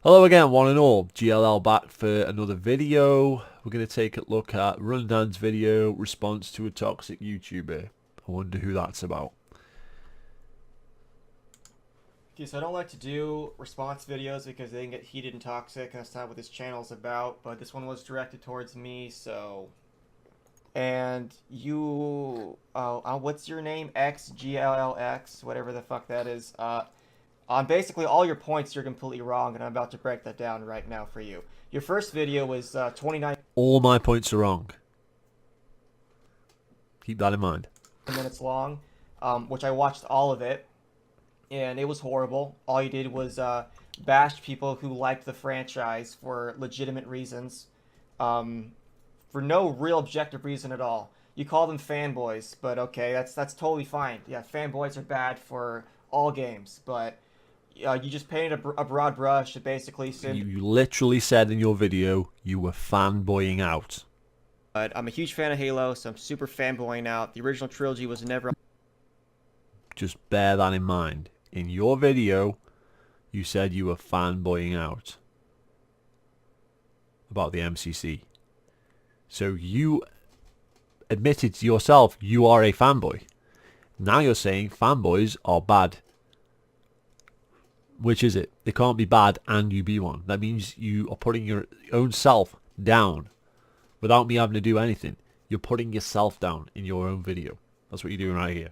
Hello again, one and all. GLL back for another video. We're going to take a look at Rundan's video, response to a toxic YouTuber. I wonder who that's about. Okay, so I don't like to do response videos because they can get heated and toxic, and that's not what this channel is about, but this one was directed towards me, so... And you... what's your name? XGLLX, whatever the fuck that is. On basically all your points, you're completely wrong, and I'm about to break that down right now for you. Your first video was 29 All my points are wrong. Keep that in mind. minutes long, which I watched all of it, and it was horrible. All you did was bash people who liked the franchise for legitimate reasons, for no real objective reason at all. You call them fanboys, but okay, that's totally fine. Yeah, fanboys are bad for all games, but you just painted a broad brush to basically say... You literally said in your video you were fanboying out. But I'm a huge fan of Halo, so I'm super fanboying out. The original trilogy was never... Just bear that in mind. In your video, you said you were fanboying out about the MCC. So you admitted to yourself you are a fanboy. Now you're saying fanboys are bad. Which is it? They can't be bad and you be one. That means you are putting your own self down without me having to do anything. You're putting yourself down in your own video. That's what you're doing right here.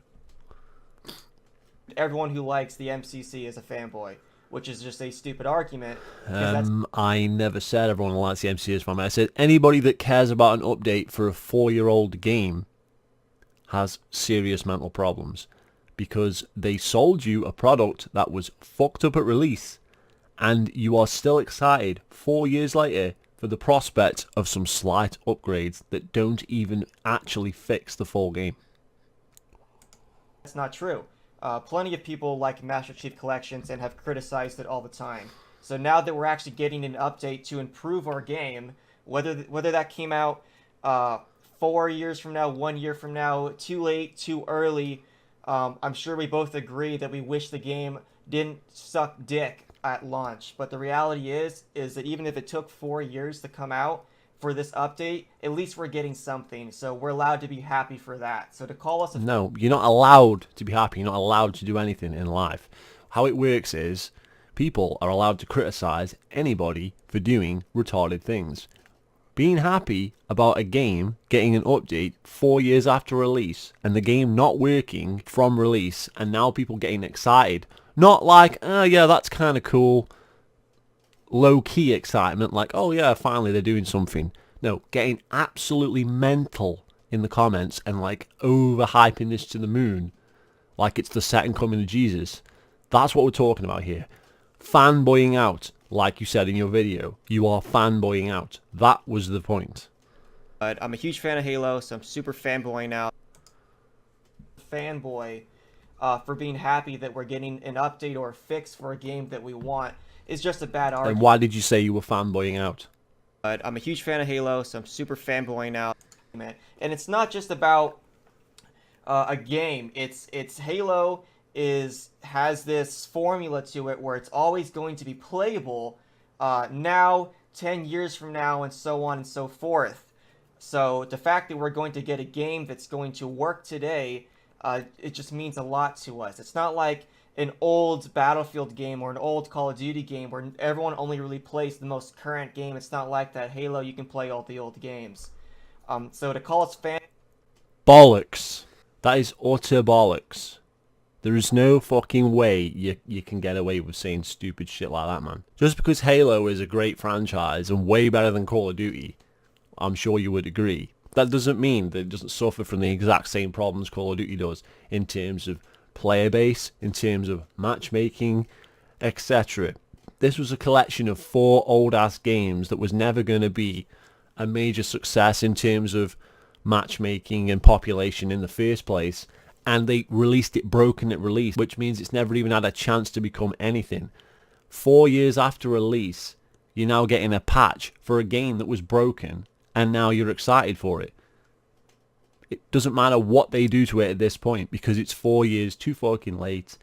Everyone who likes the MCC is a fanboy, which is just a stupid argument. I never said everyone who likes the MCC is fanboy. I said anybody that cares about an update for a 4-year-old game has serious mental problems. Because they sold you a product that was fucked up at release, and you are still excited 4 years later for the prospect of some slight upgrades that don't even actually fix the full game. That's not true. Plenty of people like Master Chief Collections and have criticized it all the time. So now that we're actually getting an update to improve our game, whether that came out 4 years from now, 1 year from now, too late, too early, I'm sure we both agree that we wish the game didn't suck dick at launch. But the reality is that even if it took 4 years to come out for this update, at least we're getting something. So we're allowed to be happy for that. So to call us No, you're not allowed to be happy. You're not allowed to do anything in life. How it works is people are allowed to criticize anybody for doing retarded things. Being happy about a game getting an update 4 years after release and the game not working from release and now people getting excited. Not like, oh yeah, that's kind of cool. Low-key excitement like, oh yeah, finally they're doing something. No, getting absolutely mental in the comments and like overhyping this to the moon like it's the second coming of Jesus. That's what we're talking about here. Fanboying out. Like you said in your video, you are fanboying out. That was the point. But I'm a huge fan of Halo, so I'm super fanboying out. Fanboy for being happy that we're getting an update or a fix for a game that we want is just a bad argument. And why did you say you were fanboying out? But I'm a huge fan of Halo, so I'm super fanboying out. And it's not just about a game. It's Halo has this formula to it where it's always going to be playable now, 10 years from now, and so on and so forth. So the fact that we're going to get a game that's going to work today, it just means a lot to us. It's not like an old Battlefield game or an old Call of Duty game where everyone only really plays the most current game. It's not like that. Halo, you can play all the old games. So to call us fan... Bollocks. That is utter bollocks. There is no fucking way you can get away with saying stupid shit like that, man. Just because Halo is a great franchise and way better than Call of Duty, I'm sure you would agree. That doesn't mean that it doesn't suffer from the exact same problems Call of Duty does in terms of player base, in terms of matchmaking, etc. This was a collection of 4 old-ass games that was never going to be a major success in terms of matchmaking and population in the first place. And they released it broken at release, which means it's never even had a chance to become anything. 4 years after release, you're now getting a patch for a game that was broken, and now you're excited for it. It doesn't matter what they do to it at this point, because it's 4 years too fucking late,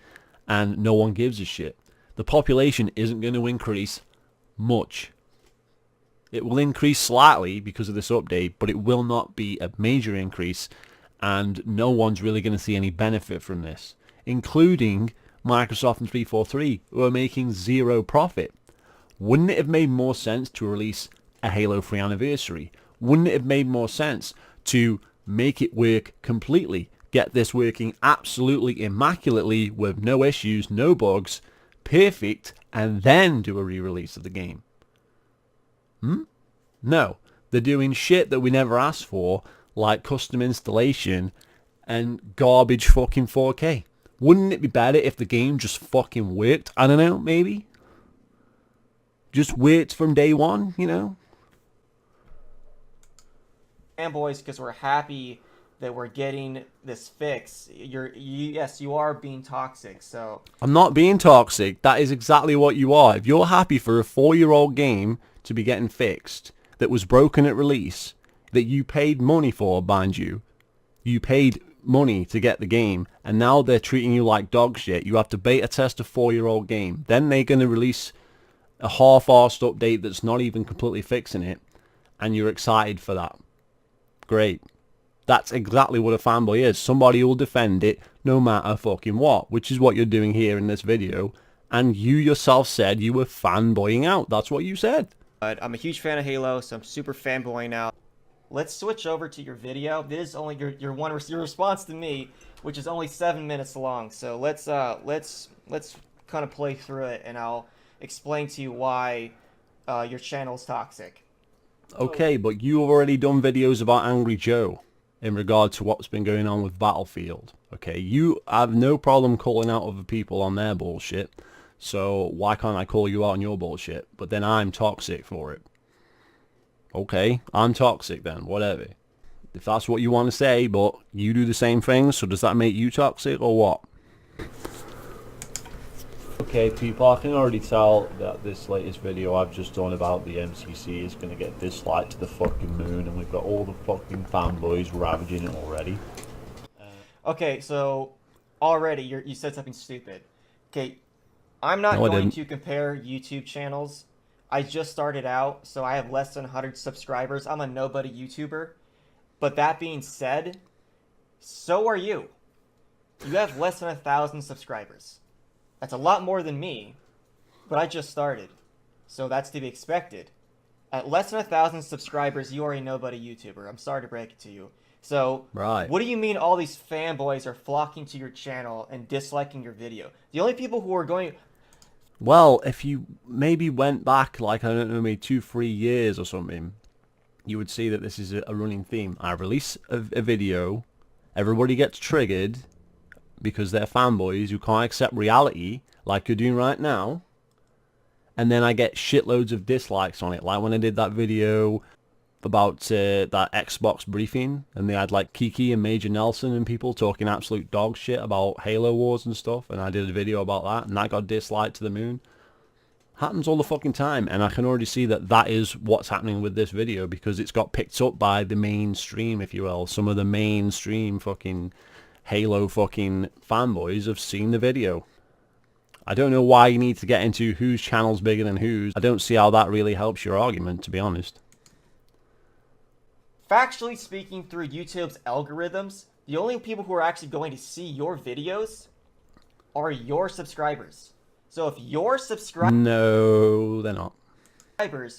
and no one gives a shit. The population isn't going to increase much. It will increase slightly because of this update, but it will not be a major increase, and no one's really going to see any benefit from this, including Microsoft and 343, who are making zero profit. Wouldn't it have made more sense to release a Halo 3 anniversary? Wouldn't it have made more sense to make it work completely? Get this working absolutely immaculately with no issues, no bugs, perfect, and then do a re-release of the game? No. They're doing shit that we never asked for, like custom installation and garbage fucking 4K. Wouldn't it be better if the game just fucking worked? I don't know, maybe? Just worked from day one, you know? Fanboys, because we're happy that we're getting this fix. Yes, you are being toxic. So I'm not being toxic. That is exactly what you are. If you're happy for a 4-year-old game to be getting fixed, that was broken at release, that you paid money for, mind you, you paid money to get the game, and now they're treating you like dog shit. You have to beta test a 4-year-old game. Then they're going to release a half-arsed update that's not even completely fixing it, and you're excited for that. Great. That's exactly what a fanboy is. Somebody will defend it no matter fucking what, which is what you're doing here in this video. And you yourself said you were fanboying out. That's what you said. I'm a huge fan of Halo, so I'm super fanboying out. Let's switch over to your video. This is only your response to me, which is only 7 minutes long. So let's kind of play through it, and I'll explain to you why your channel is toxic. Okay, but you've already done videos about Angry Joe in regard to what's been going on with Battlefield. Okay, you have no problem calling out other people on their bullshit, so why can't I call you out on your bullshit? But then I'm toxic for it. Okay, I'm toxic then, whatever. If that's what you want to say, but you do the same thing, so does that make you toxic or what? Okay, people, I can already tell that this latest video I've just done about the MCC is going to get disliked to the fucking moon, and we've got all the fucking fanboys ravaging it already. Okay, so already you said something stupid. Okay, I'm not going to compare YouTube channels. I just started out, so I have less than 100 subscribers. I'm a nobody YouTuber. But that being said, so are you. You have less than 1,000 subscribers. That's a lot more than me, but I just started. So that's to be expected. At less than 1,000 subscribers, you are a nobody YouTuber. I'm sorry to break it to you. So, right. What do you mean all these fanboys are flocking to your channel and disliking your video? The only people who are going... Well, if you maybe went back, like, I don't know, maybe 2-3 years or something, you would see that this is a running theme. I release a video, everybody gets triggered because they're fanboys who can't accept reality, like you're doing right now, and then I get shitloads of dislikes on it, like when I did that video about that Xbox briefing, and they had like Kiki and Major Nelson and people talking absolute dog shit about Halo Wars and stuff, and I did a video about that, and that got disliked to the moon. Happens all the fucking time, and I can already see that that is what's happening with this video, because it's got picked up by the mainstream, if you will. Some of the mainstream fucking Halo fucking fanboys have seen the video. I don't know why you need to get into whose channel's bigger than whose. I don't see how that really helps your argument, to be honest. Factually speaking, through YouTube's algorithms, the only people who are actually going to see your videos are your subscribers. So if your subscribers... No, they're not.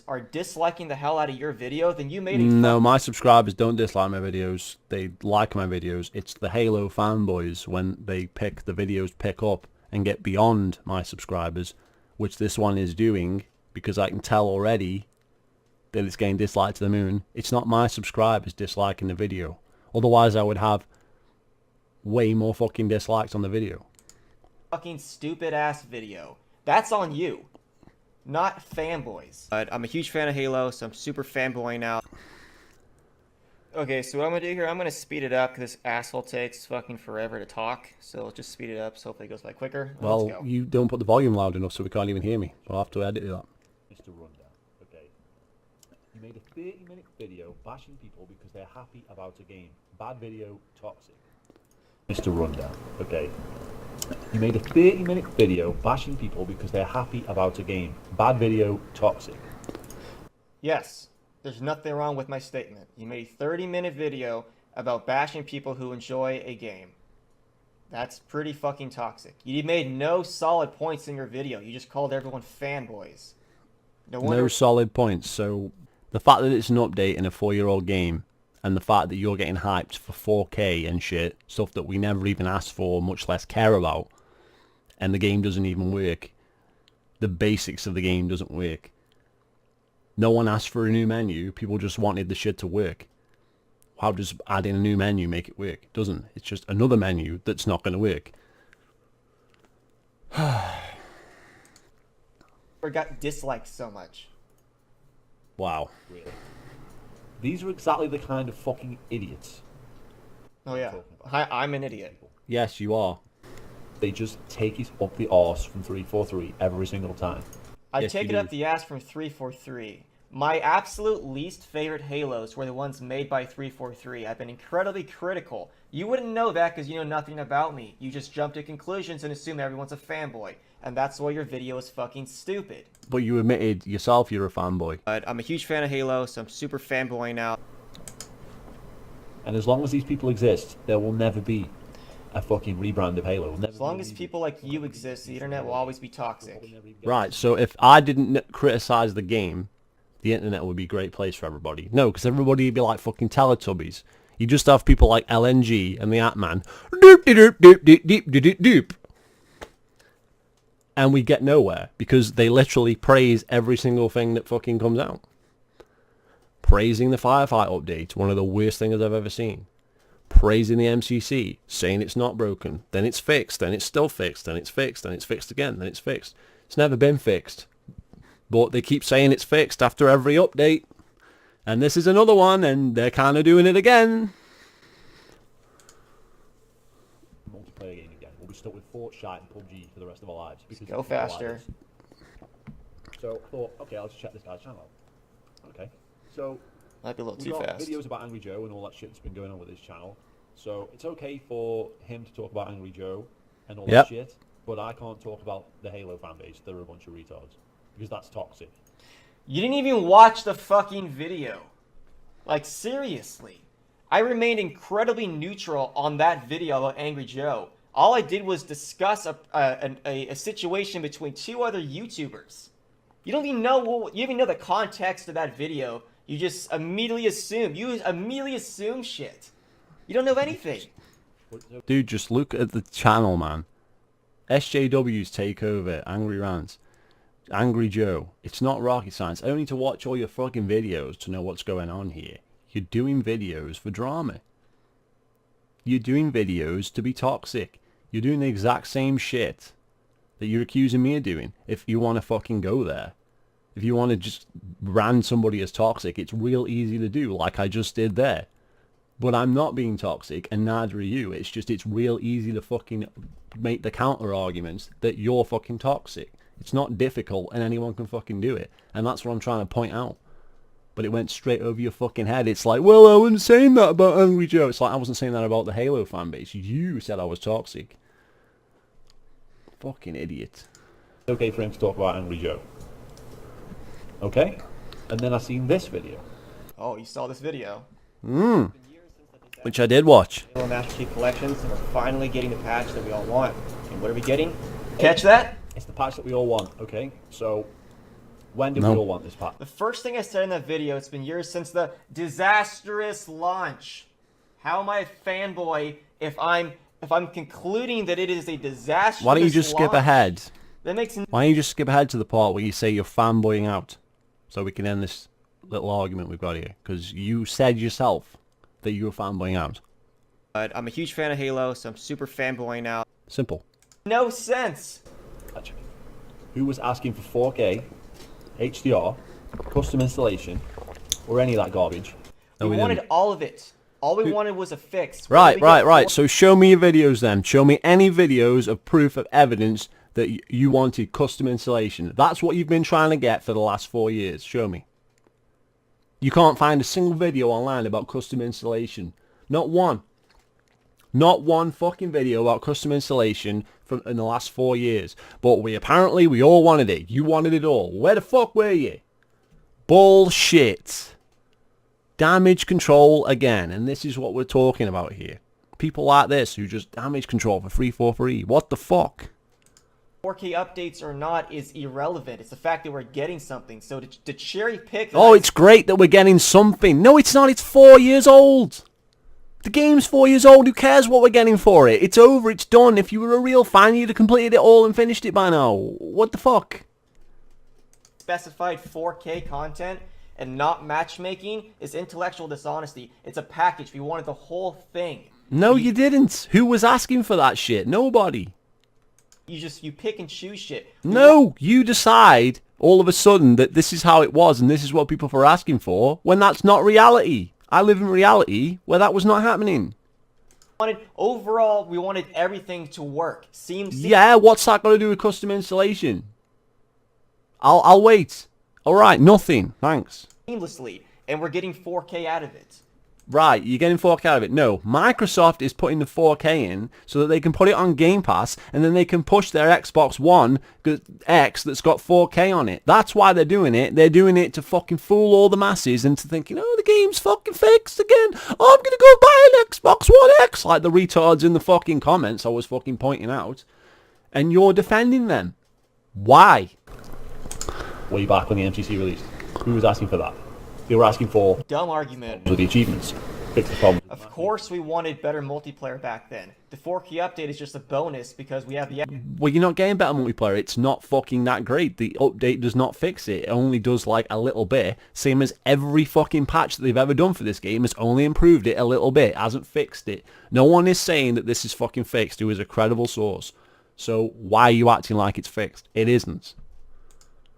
Are disliking the hell out of your video, then you made a... No, my subscribers don't dislike my videos. They like my videos. It's the Halo fanboys, when they pick the videos, pick up and get beyond my subscribers, which this one is doing, because I can tell already that it's getting disliked to the moon. It's not my subscribers disliking the video. Otherwise, I would have way more fucking dislikes on the video. Fucking stupid ass video. That's on you, not fanboys. I'm a huge fan of Halo, so I'm super fanboying out. Okay, so what I'm gonna do here, I'm gonna speed it up because this asshole takes fucking forever to talk. So just speed it up so hopefully it goes by quicker. Well, you don't put the volume loud enough so we can't even hear me. I'll have to edit that. Mr. Rundown, okay. You made a 30-minute video bashing people because they're happy about a game. Bad video, toxic. Mr. Rundown, okay? You made a 30-minute video bashing people because they're happy about a game. Bad video, toxic. Yes, there's nothing wrong with my statement. You made a 30-minute video about bashing people who enjoy a game. That's pretty fucking toxic. You made no solid points in your video. You just called everyone fanboys. No solid points. So the fact that it's an update in a 4-year-old game, and the fact that you're getting hyped for 4K and shit, stuff that we never even asked for, much less care about, and the game doesn't even work. The basics of the game doesn't work. No one asked for a new menu. People just wanted the shit to work. How does adding a new menu make it work? It doesn't. It's just another menu that's not going to work. Or got disliked so much. Wow. Really. These are exactly the kind of fucking idiots. Oh yeah, I'm an idiot. Yes, you are. They just take it up the arse from 343 every single time. I Yes, take you it up do. the ass from 343. My absolute least favorite Halos were the ones made by 343. I've been incredibly critical. You wouldn't know that because you know nothing about me. You just jump to conclusions and assume everyone's a fanboy. And that's why your video is fucking stupid. But you admitted yourself you're a fanboy. But I'm a huge fan of Halo, so I'm super fanboying out. And as long as these people exist, there will never be a fucking rebrand of Halo. As long as people like you exist, the internet will always be toxic. Right, so if I didn't criticize the game, the internet would be a great place for everybody. No, because everybody would be like fucking Teletubbies. You just have people like LNG and the Ant-Man. Doop de doop doop doop doop doop doop. And we get nowhere because they literally praise every single thing that fucking comes out. Praising the Firefight update, one of the worst things I've ever seen. Praising the MCC, saying it's not broken, then it's fixed, then it's still fixed, then it's fixed, then it's fixed again, then it's fixed. It's never been fixed. But they keep saying it's fixed after every update. And this is another one, and they're kind of doing it again. Multiplayer game again. We'll be stuck with Fortnite and PUBG for the rest of our lives. Because Go faster. So I thought, okay, I'll just check this guy's channel. Okay. So Might be a little we've too got fast. videos about Angry Joe and all that shit that's been going on with his channel. So it's okay for him to talk about Angry Joe and all Yep. that shit, but I can't talk about the Halo fanbase. They're a bunch of retards. Because that's toxic. You didn't even watch the fucking video. Like, seriously. I remained incredibly neutral on that video about Angry Joe. All I did was discuss a situation between two other YouTubers. You don't even know you even know the context of that video. You just immediately assume. You immediately assume shit. You don't know anything. Dude, just look at the channel, man. SJW's Takeover, Angry Rants, Angry Joe. It's not rocket science. I don't need to watch all your fucking videos to know what's going on here. You're doing videos for drama. You're doing videos to be toxic. You're doing the exact same shit that you're accusing me of doing. If you want to fucking go there. If you want to just brand somebody as toxic, it's real easy to do, like I just did there. But I'm not being toxic, and neither are you. It's just, it's real easy to fucking make the counter arguments that you're fucking toxic. It's not difficult, and anyone can fucking do it. And that's what I'm trying to point out. But it went straight over your fucking head. It's like, well, I wasn't saying that about Angry Joe. It's like, I wasn't saying that about the Halo fanbase. You said I was toxic. Fucking idiot. It's okay for him to talk about Angry Joe. Okay? And then I seen this video. Oh, you saw this video. Which I did watch. Halo Master Chief Collections, and we're finally getting the patch that we all want. And what are we getting? Catch that? It's the patch that we all want, okay? So, when did No. we all want this patch? The first thing I said in that video, it's been years since the disastrous launch. How am I a fanboy if I'm concluding that it is a disastrous Why don't you just skip launch? ahead? That makes Why don't you just skip ahead to the part where you say you're fanboying out? So we can end this little argument we've got here. Because you said yourself that you were fanboying out. I'm a huge fan of Halo, so I'm super fanboying out. Simple. No sense. Actually, who was asking for 4K, HDR, custom installation, or any of that garbage? No, we we wanted didn't. all of it. All we wanted was a fix. What Right, did we get right. for- So show me your videos then. Show me any videos of proof of evidence that you wanted custom installation. That's what you've been trying to get for the last 4 years. Show me. You can't find a single video online about custom installation. Not one. Not one fucking video about custom installation from in the last 4 years. But we all wanted it. You wanted it all. Where the fuck were you? Bullshit. Damage control again. And this is what we're talking about here. People like this who just damage control for free for free. What the fuck? 4K updates or not is irrelevant. It's the fact that we're getting something. So to cherry pick... Oh, it's great that we're getting something. No, it's not. It's 4 years old. The game's 4 years old. Who cares what we're getting for it? It's over. It's done. If you were a real fan, you'd have completed it all and finished it by now. What the fuck? Specified 4K content and not matchmaking is intellectual dishonesty. It's a package. We wanted the whole thing. No, you didn't. Who was asking for that shit? Nobody. You pick and choose shit. No, you decide all of a sudden that this is how it was and this is what people were asking for when that's not reality. I live in reality where that was not happening. Overall, we wanted everything to work. Yeah, what's that got to do with custom installation? I'll wait. All right, nothing. Thanks. Seamlessly, and we're getting 4K out of it. Right, you're getting 4K out of it. No, Microsoft is putting the 4K in so that they can put it on Game Pass and then they can push their Xbox One X that's got 4K on it. That's why they're doing it. They're doing it to fucking fool all the masses into thinking, oh, the game's fucking fixed again. Oh, I'm going to go buy an Xbox One X, like the retards in the fucking comments I was fucking pointing out. And you're defending them. Why? Way back when the MCC released. Who was asking for that? They were asking for dumb argument. the achievements. Fix the problem. Of course we wanted better multiplayer back then. The 4K update is just a bonus because we have the... Well, you're not getting better multiplayer. It's not fucking that great. The update does not fix it. It only does like a little bit. Same as every fucking patch that they've ever done for this game has only improved it a little bit. It hasn't fixed it. No one is saying that this is fucking fixed who is a credible source. So why are you acting like it's fixed? It isn't.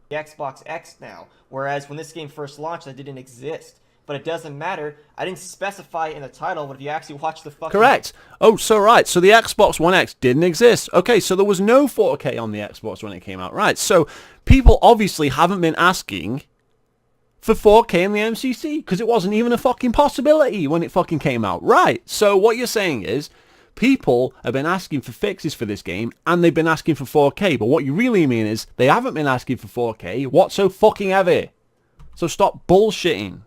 The Xbox X now, whereas when this game first launched, that didn't exist. But it doesn't matter. I didn't specify it in the title, but if you actually watch the fucking... Correct. Oh, so right. So the Xbox One X didn't exist. Okay, so there was no 4K on the Xbox when it came out. Right, so people obviously haven't been asking for 4K in the MCC because it wasn't even a fucking possibility when it fucking came out. Right, so what you're saying is people have been asking for fixes for this game and they've been asking for 4K. But what you really mean is they haven't been asking for 4K whatsoever. So stop bullshitting.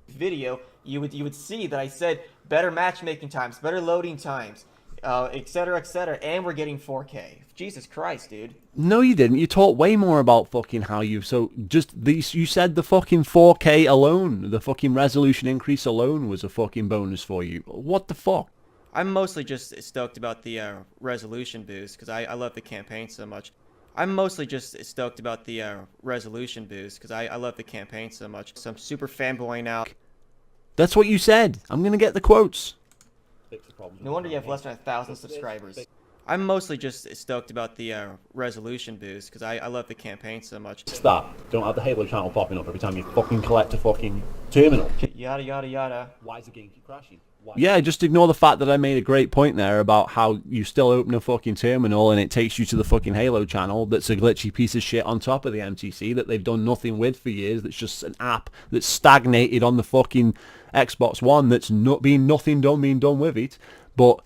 Video, you would see that I said better matchmaking times, better loading times, etc., and we're getting 4K. Jesus Christ, dude. No, you didn't. You talked way more about fucking how you... So, just these... You said the fucking 4K alone, the fucking resolution increase alone was a fucking bonus for you. What the fuck? I'm mostly just stoked about the resolution boost, because I love the campaign so much. I'm mostly just stoked about the resolution boost, because I love the campaign so much. So I'm super fanboying out. That's what you said. I'm gonna get the quotes. No wonder you have less than 1,000 subscribers. I'm mostly just stoked about the resolution boost because I love the campaign so much. It's that. Don't have the Halo channel popping up every time you fucking collect a fucking terminal. Yada yada yada. Why does the game keep crashing? Why? Yeah, just ignore the fact that I made a great point there about how you still open a fucking terminal and it takes you to the fucking Halo channel that's a glitchy piece of shit on top of the MTC that they've done nothing with for years. That's just an app that's stagnated on the fucking Xbox One that's not being done with it. But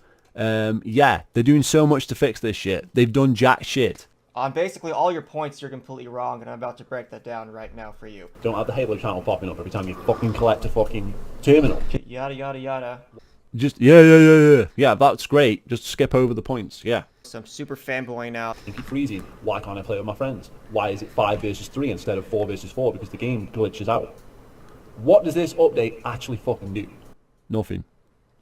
yeah, they're doing so much to fix this shit. They've done jack shit. On basically all your points, you're completely wrong, and I'm about to break that down right now for you. Don't have the Halo channel popping up every time you fucking collect a fucking terminal. Yada yada yada. Just yeah, that's great. Just skip over the points. Yeah. So I'm super fanboying out. If you're freezing, why can't I play with my friends? Why is it 5 versus 3 instead of 4 versus 4? Because the game glitches out. What does this update actually fucking do? Nothing.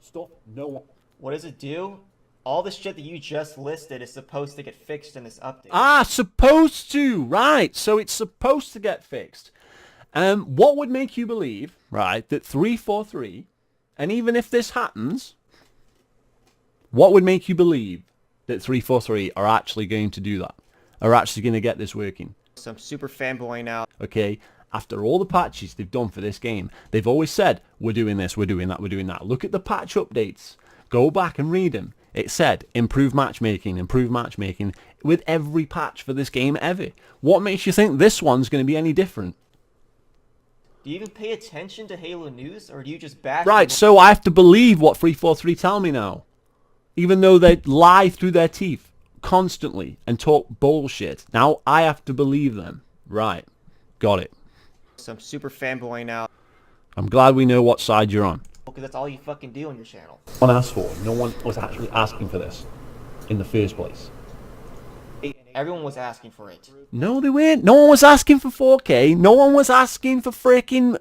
Stuff no one... What does it do? All the shit that you just listed is supposed to get fixed in this update. Ah, supposed to, right. So it's supposed to get fixed. What would make you believe, right, that 343, and even if this happens, what would make you believe that 343 are actually going to do that? Are actually going to get this working? So I'm super fanboying out. Okay, after all the patches they've done for this game, they've always said, we're doing this, we're doing that, we're doing that. Look at the patch updates. Go back and read them. It said, improve matchmaking with every patch for this game ever. What makes you think this one's going to be any different? Do you even pay attention to Halo news, or do you just bash Right, people? so I have to believe what 343 tell me now. Even though they lie through their teeth constantly and talk bullshit. Now I have to believe them. Right. Got it. Some super fanboy now, I'm glad we know what side you're on. because that's all you fucking do on your channel. No one asked for it. No one was actually asking for this in the first place. Everyone was asking for it. No, they weren't. No one was asking for 4K. No one was asking for freaking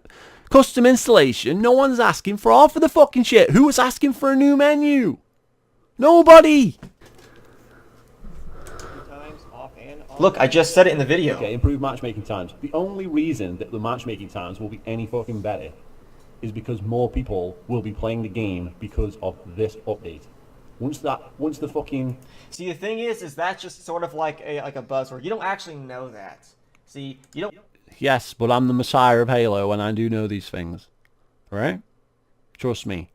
custom installation. No one's asking for half of the fucking shit. Who was asking for a new menu? Nobody. Look, I just said it in the video. Okay, improve matchmaking times. The only reason that the matchmaking times will be any fucking better is because more people will be playing the game because of this update. Once the fucking... See, the thing is that's just sort of like a buzzword. You don't actually know that. See, you don't. Yes, but I'm the messiah of Halo and I do know these things. Right? Trust me.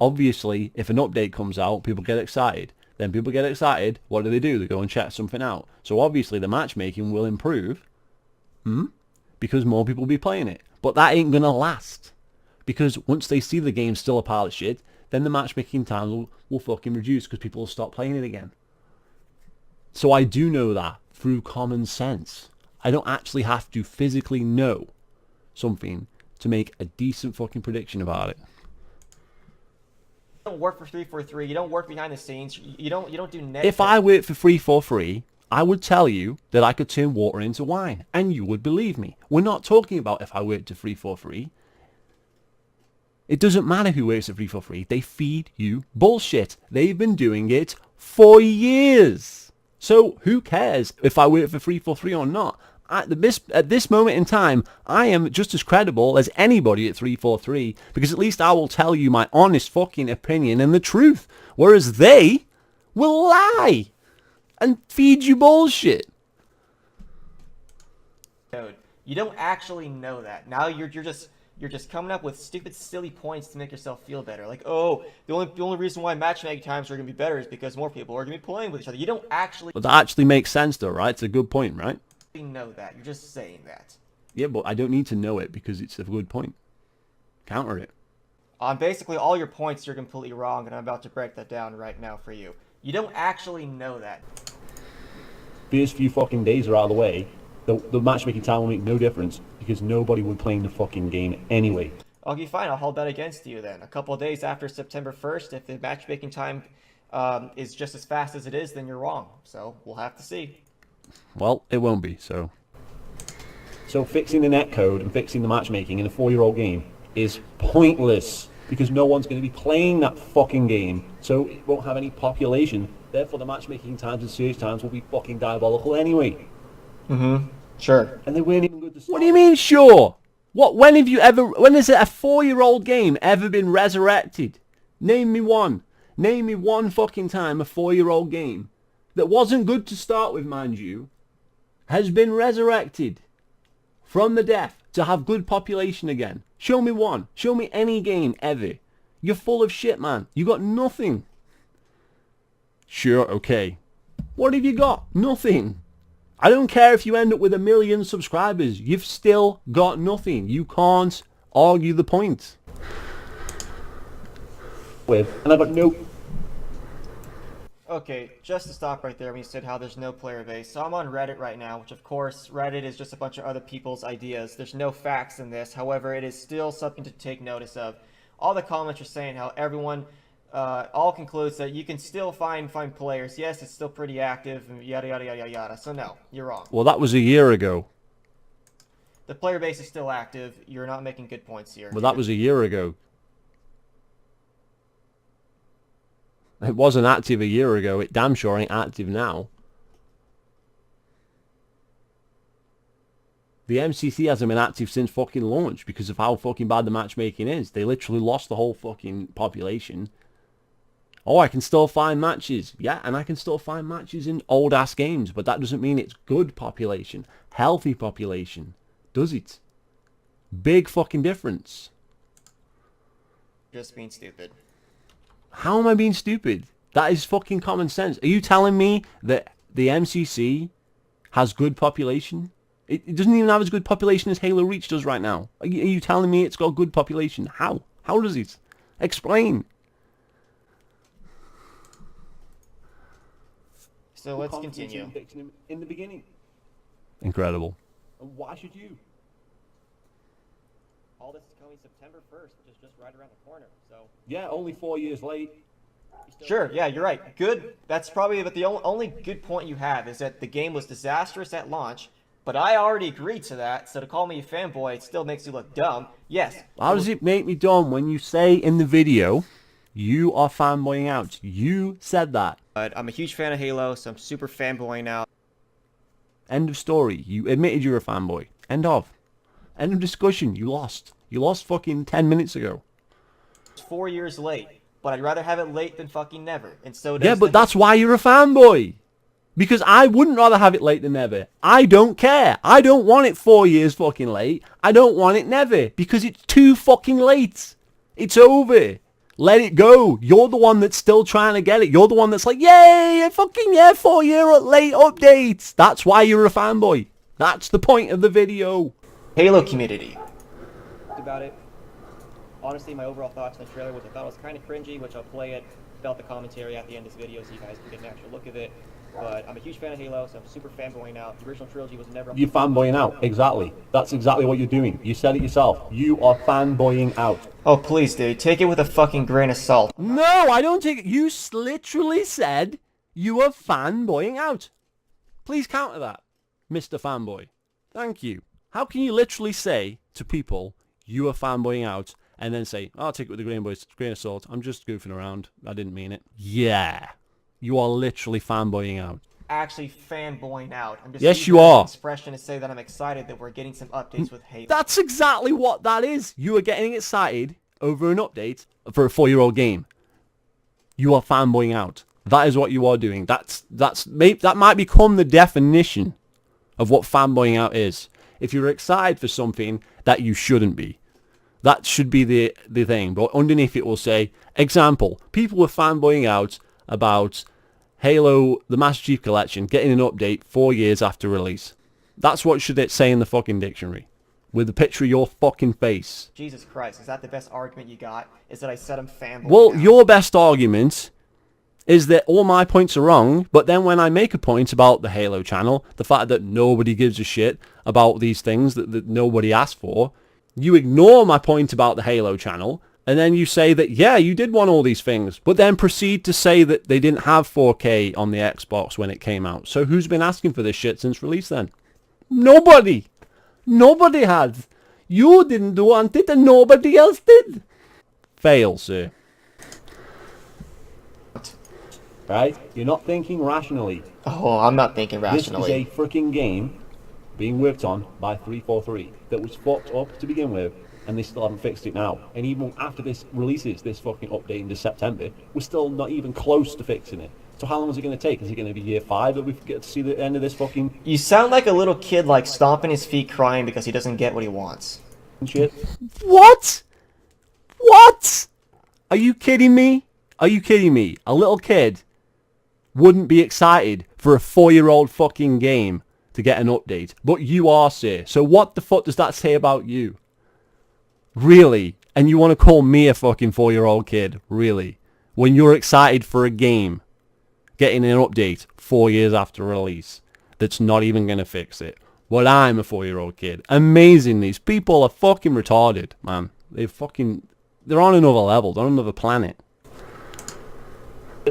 Obviously, if an update comes out, people get excited. Then people get excited, what do? They go and check something out. So obviously the matchmaking will improve. Because more people will be playing it. But that ain't gonna last. Because once they see the game's still a pile of shit, then the matchmaking time will fucking reduce because people will stop playing it again. So I do know that through common sense. I don't actually have to physically know something to make a decent fucking prediction about it. You don't work for 343. You don't work behind the scenes. You don't do net. If I worked for 343, I would tell you that I could turn water into wine, and you would believe me. We're not talking about if I worked at 343. It doesn't matter who works at 343. They feed you bullshit. They've been doing it for years. So who cares if I work for 343 or not? At this moment in time, I am just as credible as anybody at 343 because at least I will tell you my honest fucking opinion and the truth. Whereas they will lie and feed you bullshit. You don't actually know that. Now you're just coming up with stupid, silly points to make yourself feel better. Like, oh, the only reason why matchmaking times are going to be better is because more people are going to be playing with each other. You don't actually But that actually makes sense though, right? It's a good point, right? know that. You're just saying that. Yeah, but I don't need to know it because it's a good point. Counter it. On basically all your points, you're completely wrong, and I'm about to break that down right now for you. You don't actually know that. These few fucking days are out of the way, the matchmaking time will make no difference because nobody would play the fucking game anyway. Okay, fine. I'll hold that against you then. A couple of days after September 1st, if the matchmaking time is just as fast as it is, then you're wrong. So we'll have to see. Well, it won't be, so. So fixing the netcode and fixing the matchmaking in a 4-year-old game is pointless because no one's going to be playing that fucking game. So it won't have any population. Therefore, the matchmaking times and search times will be fucking diabolical anyway. Sure. And they weren't even good to start. What do you mean, sure? When has a 4-year-old game ever been resurrected? Name me one. Name me one fucking time a 4-year-old game that wasn't good to start with, mind you, has been resurrected from the death to have good population again. Show me one. Show me any game ever. You're full of shit, man. You got nothing. Sure, okay. What have you got? Nothing. I don't care if you end up with 1 million subscribers. You've still got nothing. You can't argue the point. And I've got no... Okay, just to stop right there when you said how there's no player base. So I'm on Reddit right now, which of course, Reddit is just a bunch of other people's ideas. There's no facts in this. However, it is still something to take notice of. All the comments are saying how everyone all concludes that you can still find players. Yes, it's still pretty active, and yada, yada, yada, yada. So no, you're wrong. Well, that was a year ago. The player base is still active. You're not making good points here. Well, that was a year ago. It wasn't active a year ago. It damn sure ain't active now. The MCC hasn't been active since fucking launch because of how fucking bad the matchmaking is. They literally lost the whole fucking population. Oh, I can still find matches. Yeah, and I can still find matches in old-ass games, but that doesn't mean it's good population, healthy population. Does it? Big fucking difference. Just being stupid. How am I being stupid? That is fucking common sense. Are you telling me that the MCC has good population It doesn't even have as good population as Halo Reach does right now. Are you telling me it's got a good population? How? How does it? Explain. So let's continue. Fixing him in the beginning. Incredible. And why should you? All this is coming September 1st, which is just right around the corner. So Yeah, only 4 years late. sure, yeah, you're right. Good. That's probably but the only good point you have is that the game was disastrous at launch. But I already agreed to that, so to call me a fanboy, it still makes you look dumb. Yes. How does it make me dumb when you say in the video, you are fanboying out? You said that. But I'm a huge fan of Halo, so I'm super fanboying out. End of story. You admitted you're a fanboy. End of. End of discussion. You lost. You lost fucking 10 minutes ago. It's 4 years late, but I'd rather have it late than fucking never. And so does Yeah, but that's why you're a fanboy. Because I wouldn't rather have it late than never. I don't care. I don't want it 4 years fucking late. I don't want it never. Because it's too fucking late. It's over. Let it go. You're the one that's still trying to get it. You're the one that's like, yay, fucking yeah, 4 year late updates. That's why you're a fanboy. That's the point of the video. Halo community. About it. Honestly, my overall thoughts on the trailer was I thought it was kind of cringy, which I'll play it, about the commentary at the end of this video so you guys can get an actual look of it. But I'm a huge fan of Halo, so I'm super fanboying out. The original trilogy was never... You're fanboying out. Exactly. That's exactly what you're doing. You said it yourself. You are fanboying out. Oh, please, dude. Take it with a fucking grain of salt. No, I don't take it. You literally said you are fanboying out. Please counter that, Mr. Fanboy. Thank you. How can you literally say to people you are fanboying out and then say, I'll take it with a grain of salt. I'm just goofing around. I didn't mean it. Yeah. You are literally fanboying out. Actually fanboying out. I'm just Yes, using you that are. expression to say that I'm excited that we're getting some updates with Halo. That's exactly what that is. You are getting excited over an update for a 4-year-old game. You are fanboying out. That is what you are doing. That might become the definition of what fanboying out is. If you're excited for something that you shouldn't be. That should be the thing. But underneath it will say, example, people were fanboying out about Halo, the Master Chief Collection, getting an update 4 years after release. That's what should it say in the fucking dictionary. With a picture of your fucking face. Jesus Christ, is that the best argument you got? Is that I said I'm fanboying Well, out? your best argument is that all my points are wrong, but then when I make a point about the Halo channel, the fact that nobody gives a shit about these things that nobody asked for, you ignore my point about the Halo channel, and then you say that, yeah, you did want all these things, but then proceed to say that they didn't have 4K on the Xbox when it came out. So who's been asking for this shit since release then? Nobody. Nobody had. You didn't want it and nobody else did. Fail, sir. Right? You're not thinking rationally. Oh, I'm not thinking rationally. This is a freaking game being worked on by 343 that was fucked up to begin with, and they still haven't fixed it now. And even after this releases, this fucking update in September, we're still not even close to fixing it. So how long is it going to take? Is it going to be year 5 that we get to see the end of this fucking You sound like a little kid, like, stomping his feet crying because he doesn't get what he wants. shit? What? What? Are you kidding me? Are you kidding me? A little kid wouldn't be excited for a 4-year-old fucking game to get an update. But you are, sir. So what the fuck does that say about you? Really? And you want to call me a fucking 4-year-old kid? Really? When you're excited for a game getting an update 4 years after release that's not even going to fix it. Well, I'm a 4-year-old kid. Amazing. These people are fucking retarded, man. They're on another level. They're on another planet.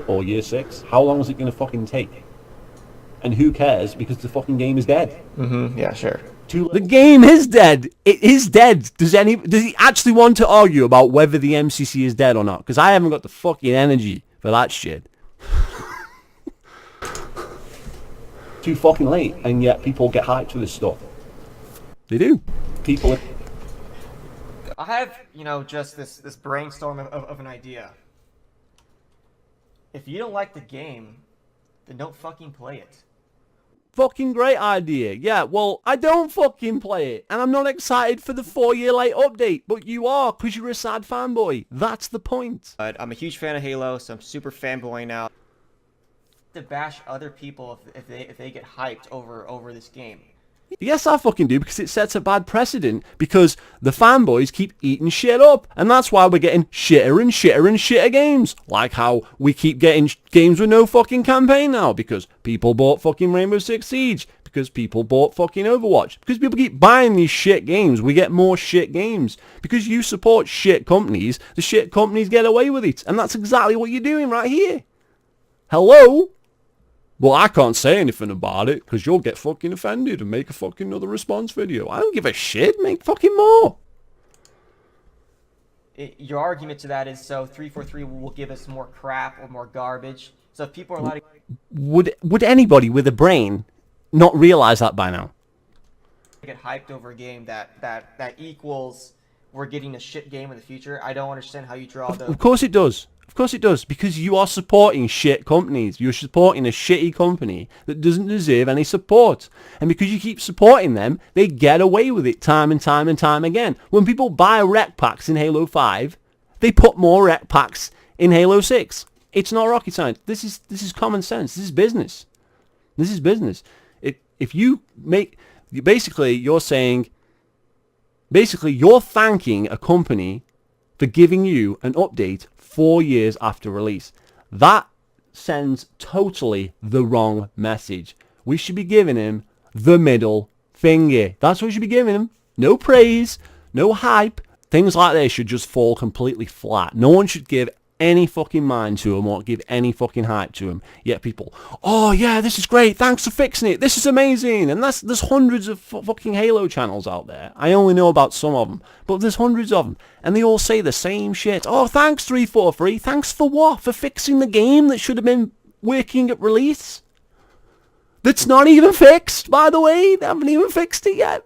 Or year 6? How long is it going to fucking take? And who cares, because the fucking game is dead. Yeah, sure. The game is dead. It is dead. Does he actually want to argue about whether the MCC is dead or not? Because I haven't got the fucking energy for that shit. Too fucking late, and yet people get hyped for this stuff. They do. People... I have, just this brainstorm of an idea. If you don't like the game, then don't fucking play it. Fucking great idea. Yeah, well, I don't fucking play it. And I'm not excited for the 4-year late update. But you are, because you're a sad fanboy. That's the point. But I'm a huge fan of Halo, so I'm super fanboying out. To bash other people if they get hyped over this game. Yes, I fucking do, because it sets a bad precedent, because the fanboys keep eating shit up, and that's why we're getting shitter and shitter and shitter games. Like how we keep getting games with no fucking campaign now, because people bought fucking Rainbow Six Siege, because people bought fucking Overwatch, because people keep buying these shit games. We get more shit games. Because you support shit companies, the shit companies get away with it, and that's exactly what you're doing right here. Hello? Well, I can't say anything about it, because you'll get fucking offended and make a fucking another response video. I don't give a shit. Make fucking more. Your argument to that is so 343 will give us more crap or more garbage. So if people are allowed to Would anybody with a brain not realize that by now? get hyped over a game that equals we're getting a shit game in the future, I don't understand how you draw the... Of course it does. Of course it does, because you are supporting shit companies. You're supporting a shitty company that doesn't deserve any support. And because you keep supporting them, they get away with it time and time and time again. When people buy rec packs in Halo 5, they put more rec packs in Halo 6. It's not rocket science. This is common sense. This is business. This is business. If you make... Basically, you're saying... Basically, you're thanking a company for giving you an update 4 years after release. That sends totally the wrong message. We should be giving him the middle finger. That's what we should be giving him. No praise, no hype. Things like this should just fall completely flat. No one should give any fucking mind to him or give any fucking hype to him. Yet people, oh yeah, this is great, thanks for fixing it, this is amazing. And there's hundreds of fucking Halo channels out there. I only know about some of them, but there's hundreds of them, and they all say the same shit. Oh, thanks 343, thanks for what? For fixing the game that should have been working at release? That's not even fixed, by the way. They haven't even fixed it yet.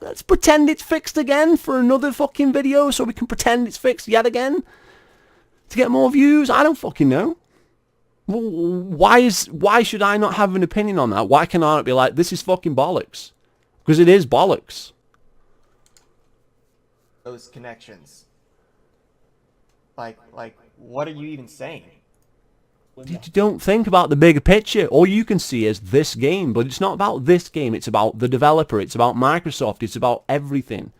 Let's pretend it's fixed again for another fucking video so we can pretend it's fixed yet again. To get more views? I don't fucking know. Why should I not have an opinion on that? Why can I not be like, this is fucking bollocks? Because it is bollocks. those connections. Like, what are you even saying? You don't think about the bigger picture. All you can see is this game, but it's not about this game. It's about the developer. It's about Microsoft. It's about everything.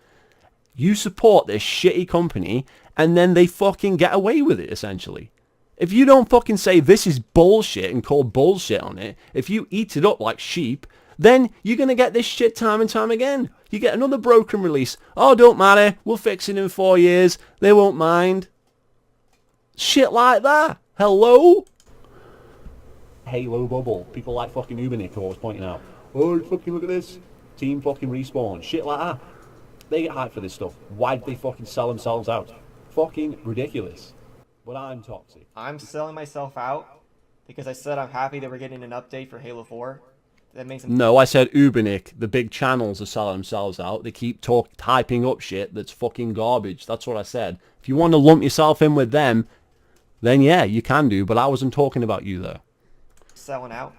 You support this shitty company, and then they fucking get away with it, essentially. If you don't fucking say this is bullshit and call bullshit on it, if you eat it up like sheep, then you're going to get this shit time and time again. You get another broken release. Oh, don't matter. We'll fix it in 4 years. They won't mind. Shit like that. Hello? Halo bubble. People like fucking Ubernick are always pointing out, oh, fucking look at this. Team fucking respawn. Shit like that. They get hyped for this stuff. Why did they fucking sell themselves out? Fucking ridiculous. But I'm toxic. I'm selling myself out because I said I'm happy that we're getting an update for Halo 4. That makes them... No, I said Ubernick. The big channels are selling themselves out. They keep hyping up shit that's fucking garbage. That's what I said. If you want to lump yourself in with them, then yeah, you can do. But I wasn't talking about you, though. selling out.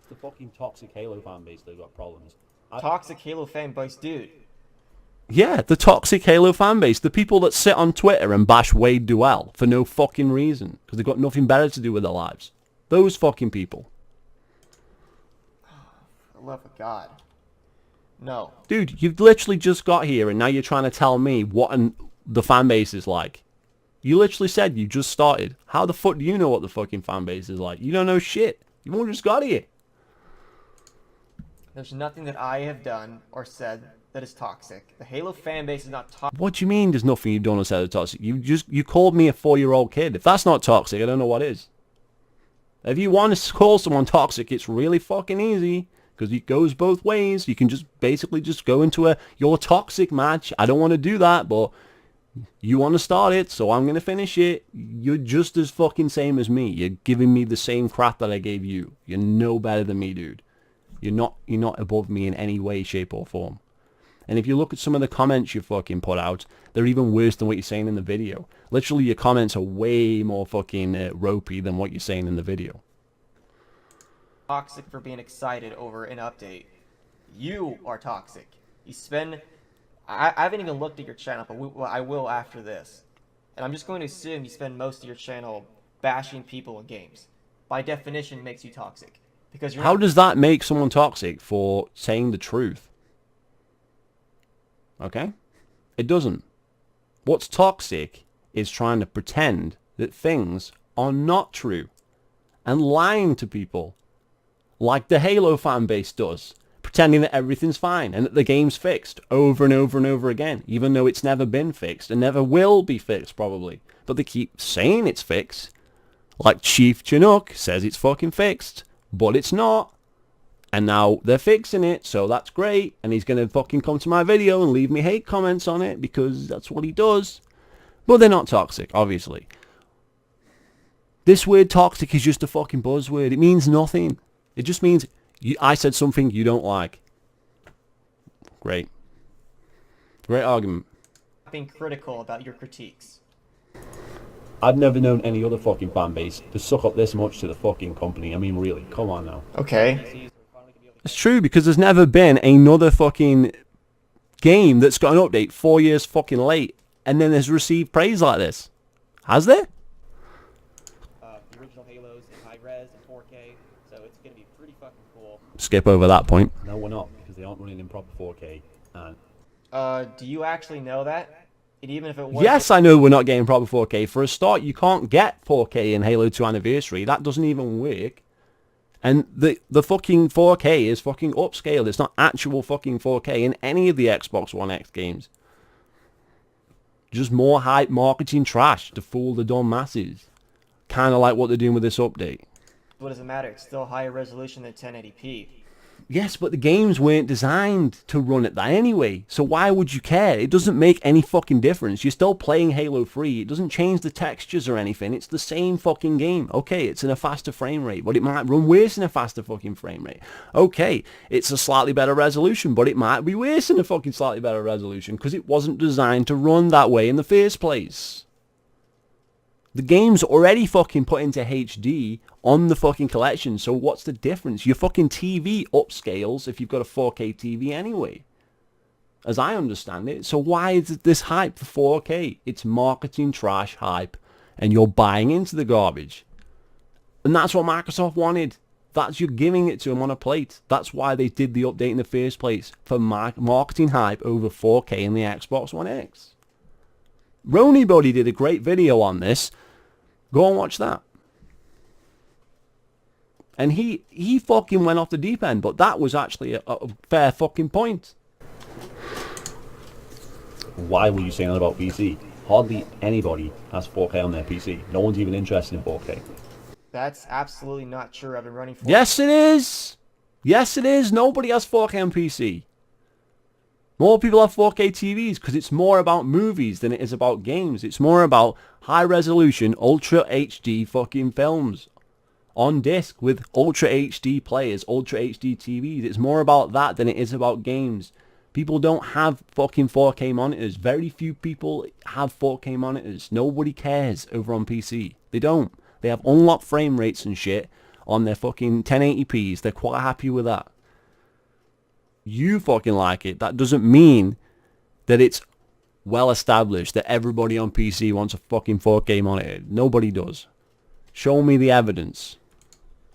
It's the fucking toxic Halo fan base that got problems. Toxic Halo fanboys, dude. Yeah, the toxic Halo fanbase. The people that sit on Twitter and bash Wade Duell for no fucking reason. Because they've got nothing better to do with their lives. Those fucking people. For the love of God. No. Dude, you've literally just got here and now you're trying to tell me what the fanbase is like. You literally said you just started. How the fuck do you know what the fucking fanbase is like? You don't know shit. You've only just got here. There's nothing that I have done or said that is toxic. The Halo fanbase is not toxic. What do you mean there's nothing you've done or said that's toxic? You called me a 4-year-old kid. If that's not toxic, I don't know what is. If you want to call someone toxic, it's really fucking easy. Because it goes both ways. You can just basically just go into your toxic match. I don't want to do that, but you want to start it, so I'm going to finish it. You're just as fucking same as me. You're giving me the same crap that I gave you. You're no better than me, dude. You're not above me in any way, shape, or form. And if you look at some of the comments you fucking put out, they're even worse than what you're saying in the video. Literally, your comments are way more fucking ropey than what you're saying in the video. Toxic for being excited over an update. You are toxic. You spend... I haven't even looked at your channel, but I will after this. And I'm just going to assume you spend most of your channel bashing people in games. By definition, makes you toxic. Because you're How does that make someone toxic for saying the truth? Okay? It doesn't. What's toxic is trying to pretend that things are not true and lying to people like the Halo fan base does, pretending that everything's fine and that the game's fixed over and over and over again, even though it's never been fixed and never will be fixed probably. But they keep saying it's fixed. Like Chief Chinook says it's fucking fixed, but it's not. And now they're fixing it, so that's great. And he's going to fucking come to my video and leave me hate comments on it because that's what he does. But they're not toxic, obviously. This word toxic is just a fucking buzzword. It means nothing. It just means I said something you don't like. Great. Great argument. Being critical about your critiques. I've never known any other fucking fan base to suck up this much to the fucking company. I mean, really, come on now. Okay. It's true, because there's never been another fucking game that's got an update 4 years fucking late and then has received praise like this. Has there? The original Halos in high res and 4K, so it's going to be pretty fucking cool. Skip over that point. No, we're not, because they aren't running in proper 4K. And Do you actually know that? And even if it was... Yes, I know we're not getting proper 4K. For a start, you can't get 4K in Halo 2 Anniversary. That doesn't even work. And the fucking 4K is fucking upscaled. It's not actual fucking 4K in any of the Xbox One X games. Just more hype marketing trash to fool the dumb masses. Kind of like what they're doing with this update. What does it matter? It's still higher resolution than 1080p. Yes, but the games weren't designed to run at that anyway, so why would you care? It doesn't make any fucking difference. You're still playing Halo 3. It doesn't change the textures or anything. It's the same fucking game. Okay, it's in a faster frame rate, but it might run worse in a faster fucking frame rate. Okay, it's a slightly better resolution, but it might be worse in a fucking slightly better resolution because it wasn't designed to run that way in the first place. The game's already fucking put into HD on the fucking collection, so what's the difference? Your fucking TV upscales if you've got a 4K TV anyway, as I understand it. So why is this hype for 4K? It's marketing trash hype, and you're buying into the garbage. And that's what Microsoft wanted. That's you giving it to them on a plate. That's why they did the update in the first place, for marketing hype over 4K in the Xbox One X. Ronybody did a great video on this. Go and watch that. And he fucking went off the deep end, but that was actually a fair fucking point. why were you saying that about PC? Hardly anybody has 4K on their PC. No one's even interested in 4K. That's absolutely not true. I've been running 4K. Yes, it is. Yes, it is. Nobody has 4K on PC. More people have 4K TVs because it's more about movies than it is about games. It's more about high-resolution, Ultra HD fucking films on disc with Ultra HD players, Ultra HD TVs. It's more about that than it is about games. People don't have fucking 4K monitors. Very few people have 4K monitors. Nobody cares over on PC. They don't. They have unlocked frame rates and shit on their fucking 1080p's. They're quite happy with that. You fucking like it. That doesn't mean that it's well established that everybody on PC wants a fucking 4K monitor. Nobody does. Show me the evidence.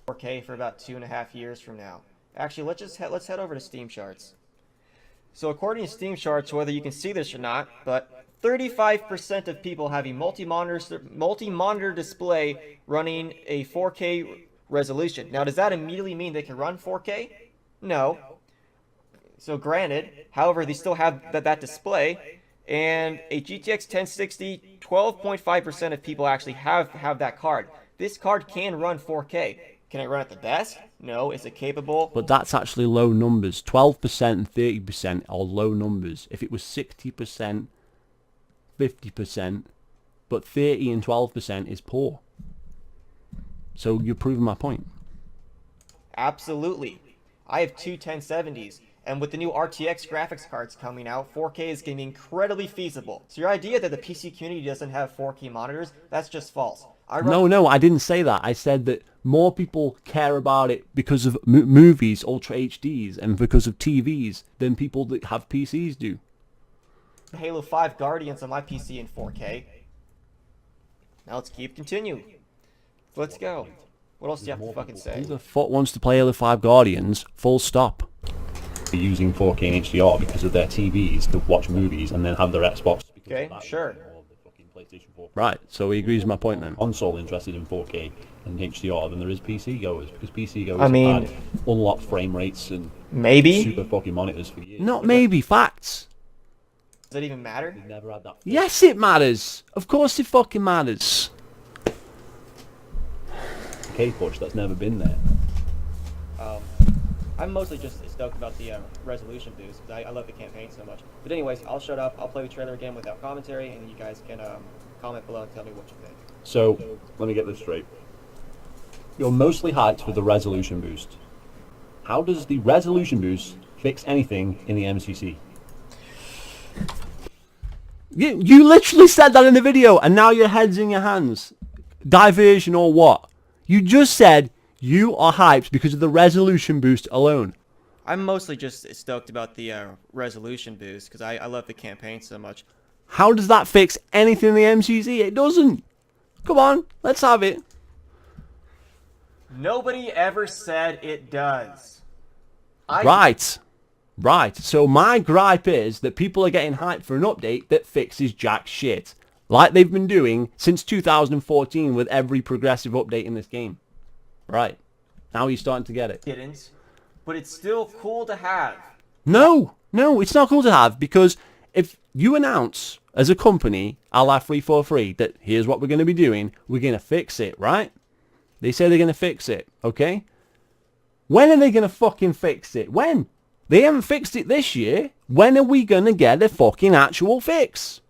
4K for about 2.5 years from now. Actually, let's head over to Steam charts. So according to Steam charts, whether you can see this or not, but 35% of people have a multi-monitor display running a 4K resolution. Now, does that immediately mean they can run 4K? No. So granted, however, they still have that display, and a GTX 1060, 12.5% of people actually have that card. This card can run 4K. Can it run at the best? No. Is it capable? But that's actually low numbers. 12% and 30% are low numbers. If it was 60%, 50%, but 30 and 12% is poor. So you're proving my point. Absolutely. I have two 1070s. And with the new RTX graphics cards coming out, 4K is going to be incredibly feasible. So your idea that the PC community doesn't have 4K monitors, that's just false. No, I didn't say that. I said that more people care about it because of movies, Ultra HDs, and because of TVs than people that have PCs do. Halo 5 Guardians on my PC in 4K. Now let's continue. Let's go. What else do you have to fucking say? Who the fuck wants to play Halo 5 Guardians? Full stop. using 4K and HDR because of their TVs to watch movies and then have their Xbox. Okay, sure. Right, so he agrees with my point then. Console interested in 4K and HDR than there is PC goers, because PC goers I mean, have had unlocked frame rates and maybe. super fucking monitors for years. Not maybe, facts. Does it even matter? They've never had that. Yes, it matters. Of course it fucking matters. K push that's never been there. I'm mostly just stoked about the resolution boost because I love the campaign so much. But anyways, I'll shut up. I'll play the trailer again without commentary, and you guys can comment below and tell me what you think. So, let me get this straight. You're mostly hyped for the resolution boost. How does the resolution boost fix anything in the MCC? You literally said that in the video, and now your head's in your hands. Diversion or what? You just said you are hyped because of the resolution boost alone. I'm mostly just stoked about the resolution boost because I love the campaign so much. How does that fix anything in the MCC? It doesn't. Come on, let's have it. Nobody ever said it does. Right. So my gripe is that people are getting hyped for an update that fixes jack shit. Like they've been doing since 2014 with every progressive update in this game. Right. Now you're starting to get it. Didn't. But it's still cool to have. No, it's not cool to have, because if you announce as a company, a la 343, that here's what we're going to be doing, we're going to fix it, right? They say they're going to fix it, okay? When are they going to fucking fix it? When? They haven't fixed it this year. When are we going to get a fucking actual fix?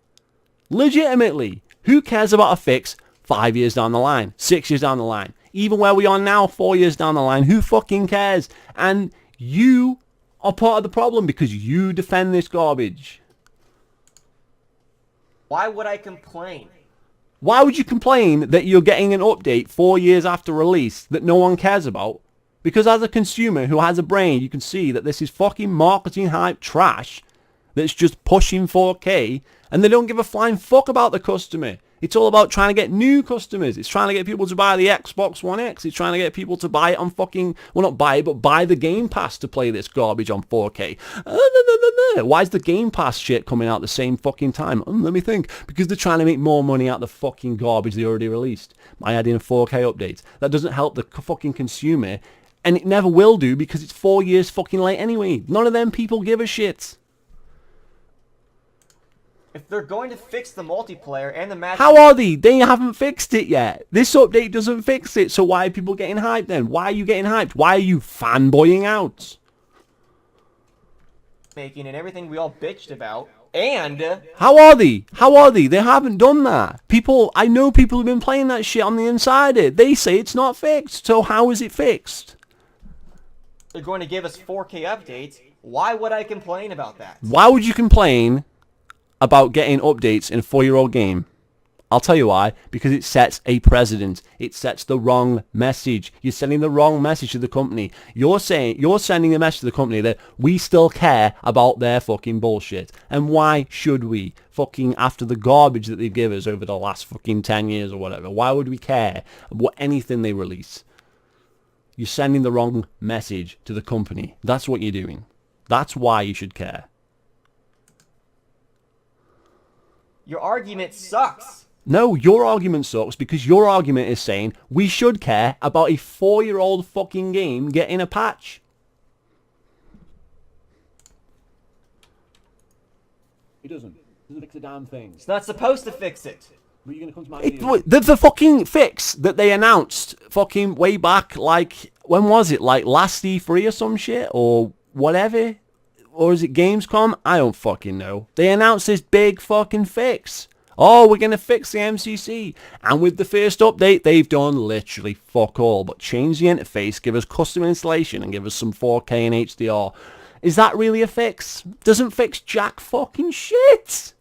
Legitimately. Who cares about a fix 5 years down the line, 6 years down the line? Even where we are now, 4 years down the line, who fucking cares? And you are part of the problem because you defend this garbage. Why would I complain? Why would you complain that you're getting an update 4 years after release that no one cares about? Because as a consumer who has a brain, you can see that this is fucking marketing hype trash that's just pushing 4K, and they don't give a flying fuck about the customer. It's all about trying to get new customers. It's trying to get people to buy the Xbox One X. It's trying to get people to buy it on fucking, well, not buy it, but buy the Game Pass to play this garbage on 4K. Why is the Game Pass shit coming out the same fucking time? Let me think. Because they're trying to make more money out of the fucking garbage they already released by adding a 4K update. That doesn't help the fucking consumer, and it never will do because it's 4 years fucking late anyway. None of them people give a shit. If they're going to fix the multiplayer and the match... How are they? They haven't fixed it yet. This update doesn't fix it, so why are people getting hyped then? Why are you getting hyped? Why are you fanboying out? Making and everything we all bitched about, and... How are they? They haven't done that. I know people have been playing that shit on the Insider. They say it's not fixed, so how is it fixed? They're going to give us 4K updates. Why would I complain about that? Why would you complain about getting updates in a 4-year-old game? I'll tell you why. Because it sets a precedent. It sets the wrong message. You're sending the wrong message to the company. You're sending a message to the company that we still care about their fucking bullshit. And why should we? Fucking after the garbage that they've given us over the last fucking 10 years or whatever. Why would we care about anything they release? You're sending the wrong message to the company. That's what you're doing. That's why you should care. Your argument sucks. No, your argument sucks because your argument is saying we should care about a 4-year-old fucking game getting a patch. It doesn't. It doesn't fix a damn thing. It's not supposed to fix it. But you're gonna come to my video. The fucking fix that they announced fucking way back, like, when was it? Like last E3 or some shit? Or whatever? Or is it Gamescom? I don't fucking know. They announced this big fucking fix. Oh, we're going to fix the MCC. And with the first update, they've done literally fuck all. But change the interface, give us custom installation, and give us some 4K and HDR. Is that really a fix? Doesn't fix jack fucking shit.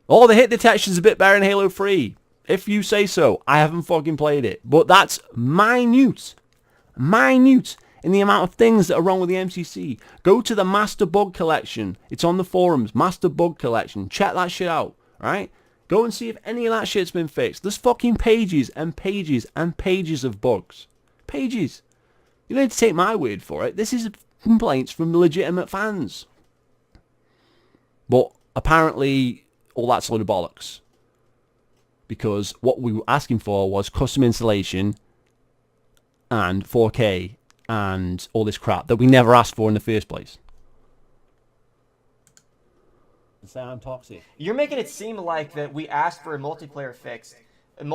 Oh, the hit detection's a bit better in Halo 3. If you say so. I haven't fucking played it. But that's minute. Minute. In the amount of things that are wrong with the MCC. Go to the Master Bug Collection. It's on the forums. Master Bug Collection. Check that shit out. Right? Go and see if any of that shit's been fixed. There's fucking pages and pages and pages of bugs. Pages. You don't need to take my word for it. This is complaints from legitimate fans. But apparently, all that's a load of bollocks. Because what we were asking for was custom installation and 4K and all this crap that we never asked for in the first place. Say I'm toxic. You're making it seem like that we asked for a multiplayer fix, and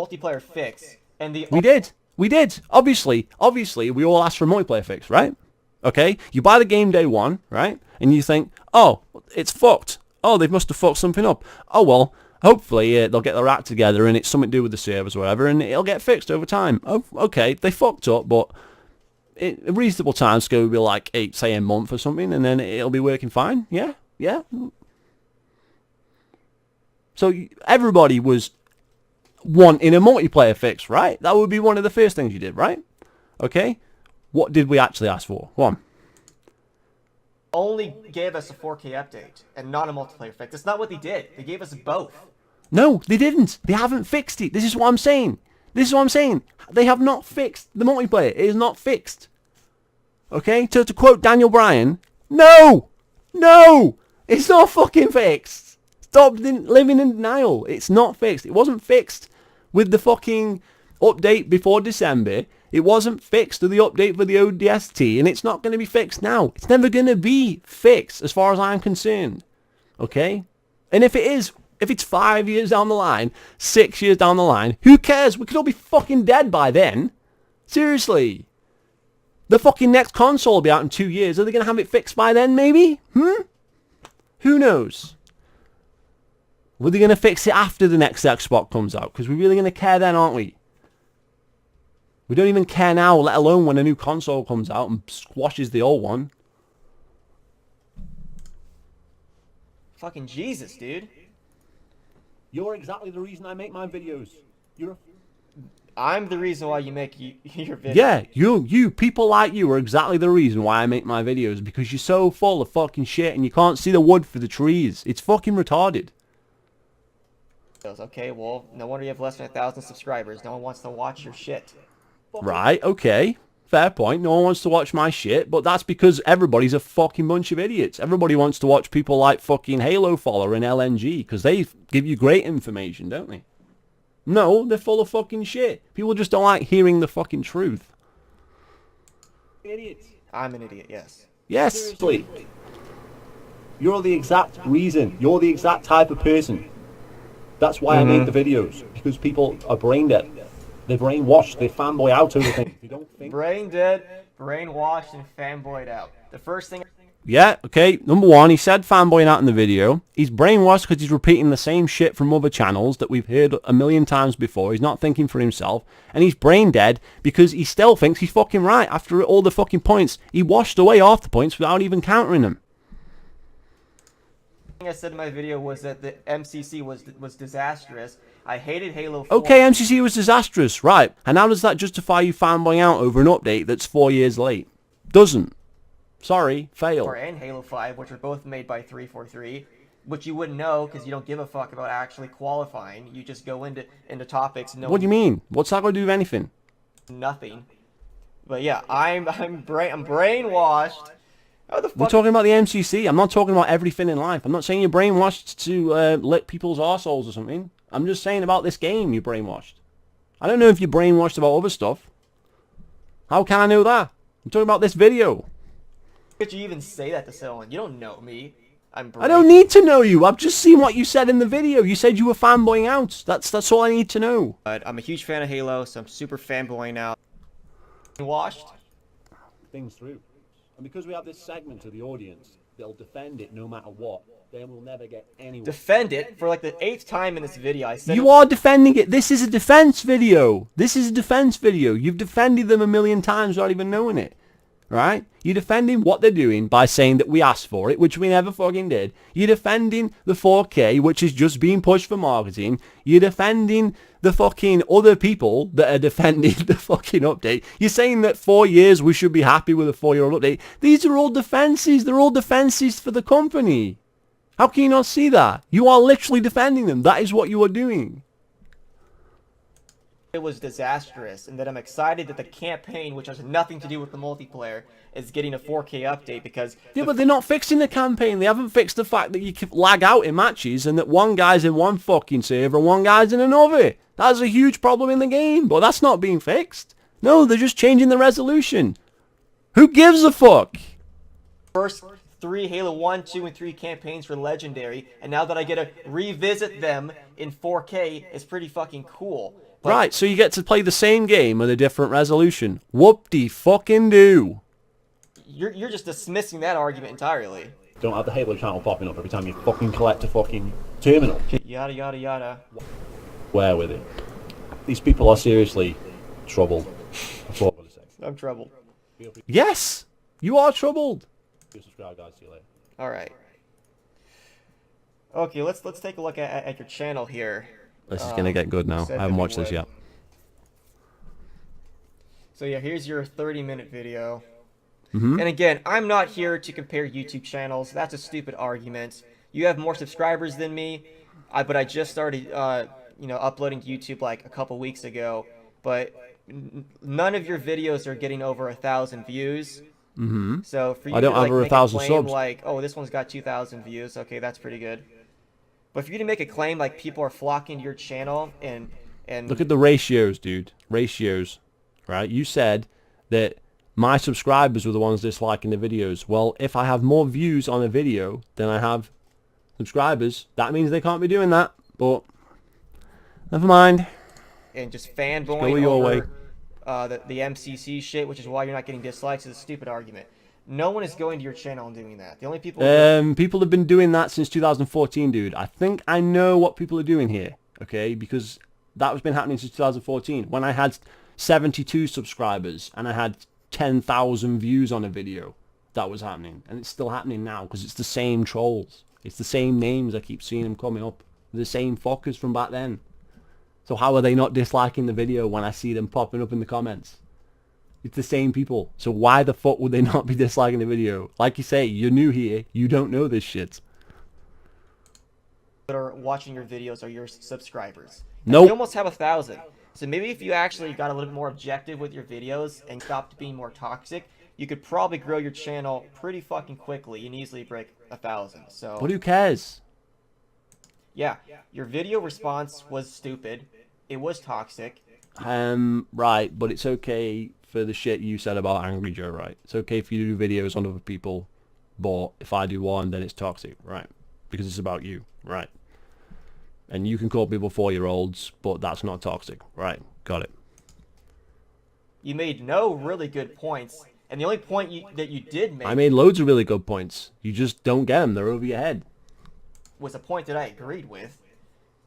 the We did. Obviously, we all asked for a multiplayer fix, right? Okay, you buy the game day one, right? And you think, oh, it's fucked. Oh, they must have fucked something up. Oh, well, hopefully they'll get their act together and it's something to do with the servers or whatever, and it'll get fixed over time. Oh, okay, they fucked up, but a reasonable time scale would be like, say a month or something, and then it'll be working fine. Yeah. So everybody was wanting a multiplayer fix, right? That would be one of the first things you did, right? Okay. What did we actually ask for? One. only gave us a 4K update and not a multiplayer fix. That's not what they did. They gave us both. No, they didn't. They haven't fixed it. This is what I'm saying. They have not fixed the multiplayer. It is not fixed. Okay? To quote Daniel Bryan, no! It's not fucking fixed. Stop living in denial. It's not fixed. It wasn't fixed with the fucking update before December. It wasn't fixed with the update for the ODST, and it's not going to be fixed now. It's never going to be fixed as far as I'm concerned. Okay? And if it is, if it's 5 years down the line, 6 years down the line, who cares? We could all be fucking dead by then. Seriously. The fucking next console will be out in 2 years. Are they going to have it fixed by then, maybe? Who knows? Were they going to fix it after the next Xbox comes out? Because we're really going to care then, aren't we? We don't even care now, let alone when a new console comes out and squashes the old one. Fucking Jesus, dude. You're exactly the reason I make my videos. I'm the reason why you make your videos. Yeah, you, people like you are exactly the reason why I make my videos. Because you're so full of fucking shit and you can't see the wood for the trees. It's fucking retarded. Okay, well, no wonder you have less than 1,000 subscribers. No one wants to watch your shit. Right, okay. Fair point. No one wants to watch my shit, but that's because everybody's a fucking bunch of idiots. Everybody wants to watch people like fucking Halo Follower and LNG, because they give you great information, don't they? No, they're full of fucking shit. People just don't like hearing the fucking truth. Idiots. I'm an idiot, yes. Yes. Seriously. You're the exact reason. You're the exact type of person. That's why I make the videos. Because people are brain dead. They're brainwashed. They fanboy out over things. They don't think. Brain dead, brainwashed, and fanboyed out. The first thing... Yeah, okay. Number one, he said fanboying out in the video. He's brainwashed because he's repeating the same shit from other channels that we've heard a million times before. He's not thinking for himself. And he's brain dead because he still thinks he's fucking right after all the fucking points. He washed away half the points without even countering them. I said in my video was that the MCC was disastrous. I hated Halo 4. Okay, MCC was disastrous, right. And how does that justify you fanboying out over an update that's 4 years late? Doesn't. Sorry, fail. And Halo 5, which are both made by 343, which you wouldn't know because you don't give a fuck about actually qualifying. You just go into topics. What do you mean? What's that going to do with anything? Nothing. But yeah, I'm brainwashed. How the fuck? We're talking about the MCC. I'm not talking about everything in life. I'm not saying you're brainwashed to lick people's arseholes or something. I'm just saying about this game you're brainwashed. I don't know if you're brainwashed about other stuff. How can I know that? I'm talking about this video. Could you even say that to someone? You don't know me. I don't need to know you. I've just seen what you said in the video. You said you were fanboying out. That's all I need to know. I'm a huge fan of Halo, so I'm super fanboying out. Washed things through. And because we have this segment of the audience, they'll defend it no matter what. Then we'll never get anywhere. Defend it for like the 8th time in this video. I said you are defending it. This is a defense video. You've defended them a million times without even knowing it. Right? You're defending what they're doing by saying that we asked for it, which we never fucking did. You're defending the 4K, which is just being pushed for marketing. You're defending the fucking other people that are defending the fucking update. You're saying that 4 years we should be happy with a 4-year-old update. These are all defenses. They're all defenses for the company. How can you not see that? You are literally defending them. That is what you are doing. it was disastrous, and that I'm excited that the campaign, which has nothing to do with the multiplayer, is getting a 4K update because Yeah, but they're not fixing the campaign. They haven't fixed the fact that you can lag out in matches and that one guy's in one fucking server and one guy's in another. That's a huge problem in the game, but that's not being fixed. No, they're just changing the resolution. Who gives a fuck? first 3 Halo 1, 2, and 3 campaigns were legendary, and now that I get to revisit them in 4K, it's pretty fucking cool. But Right, so you get to play the same game with a different resolution. Whoop-de-fucking-do. you're just dismissing that argument entirely. Don't have the Halo channel popping up every time you fucking collect a fucking terminal. Yada yada yada. Where with it? These people are seriously troubled. That's what I'm gonna say. I'm troubled. Yes, you are troubled. Subscribe, guys. See you later. All right. Okay, let's take a look at your channel here. This is going to get good now. said I haven't that we watched this would. yet. So yeah, here's your 30-minute video. And again, I'm not here to compare YouTube channels. That's a stupid argument. You have more subscribers than me, but I just started, uploading to YouTube like a couple weeks ago. But none of your videos are getting over 1,000 views. So for you I don't to have over make 1,000 a claim subs. like, oh, this one's got 2,000 views, okay, that's pretty good. But for you to make a claim like people are flocking to your channel and Look at the ratios, dude. Ratios. Right? You said that my subscribers were the ones disliking the videos. Well, if I have more views on a video than I have subscribers, that means they can't be doing that. But never mind. and just Go fanboying your way. over the MCC shit, which is why you're not getting dislikes, is a stupid argument. No one is going to your channel and doing that. The only people People have been doing that since 2014, dude. I think I know what people are doing here, okay? Because that has been happening since 2014, when I had 72 subscribers and I had 10,000 views on a video. That was happening, and it's still happening now because it's the same trolls. It's the same names. I keep seeing them coming up. The same fuckers from back then. So how are they not disliking the video when I see them popping up in the comments? It's the same people. So why the fuck would they not be disliking the video? Like you say, you're new here. You don't know this shit. that are watching your videos are your subscribers. Nope. You almost have 1,000. So maybe if you actually got a little bit more objective with your videos and stopped being more toxic, you could probably grow your channel pretty fucking quickly and easily break 1,000. So But who cares? yeah, your video response was stupid. It was toxic. Right, but it's okay for the shit you said about Angry Joe, right? It's okay for you to do videos on other people, but if I do one, then it's toxic, right? Because it's about you, right? And you can call people 4-year-olds, but that's not toxic, right? Got it. You made no really good points, and the only point that you did make I made loads of really good points. You just don't get them. They're over your head. was a point that I agreed with.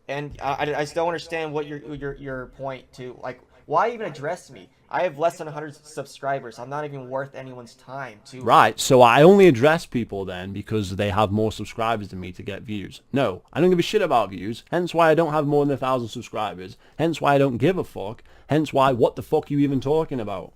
And I just don't understand what your point to, like, why even address me? I have less than 100 subscribers. I'm not even worth anyone's time to... Right, so I only address people then because they have more subscribers than me to get views. No, I don't give a shit about views, hence why I don't have more than 1,000 subscribers, hence why I don't give a fuck, hence why what the fuck are you even talking about?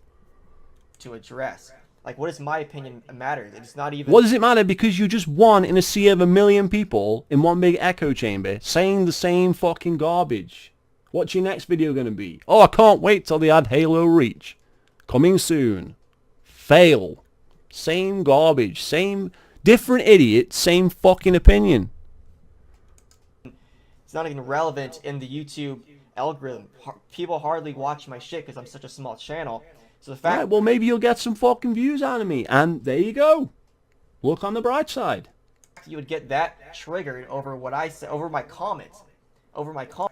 to address. Like, what does my opinion matter? It's not even... What does it matter? Because you're just one in a sea of 1 million people in one big echo chamber saying the same fucking garbage. What's your next video going to be? Oh, I can't wait till they add Halo Reach. Coming soon. Fail. Same garbage. Same different idiot. Same fucking opinion. It's not even relevant in the YouTube algorithm. People hardly watch my shit because I'm such a small channel. So the fact... Right, well, maybe you'll get some fucking views out of me. And there you go. Look on the bright side. you would get that triggered over what I said, over my comments.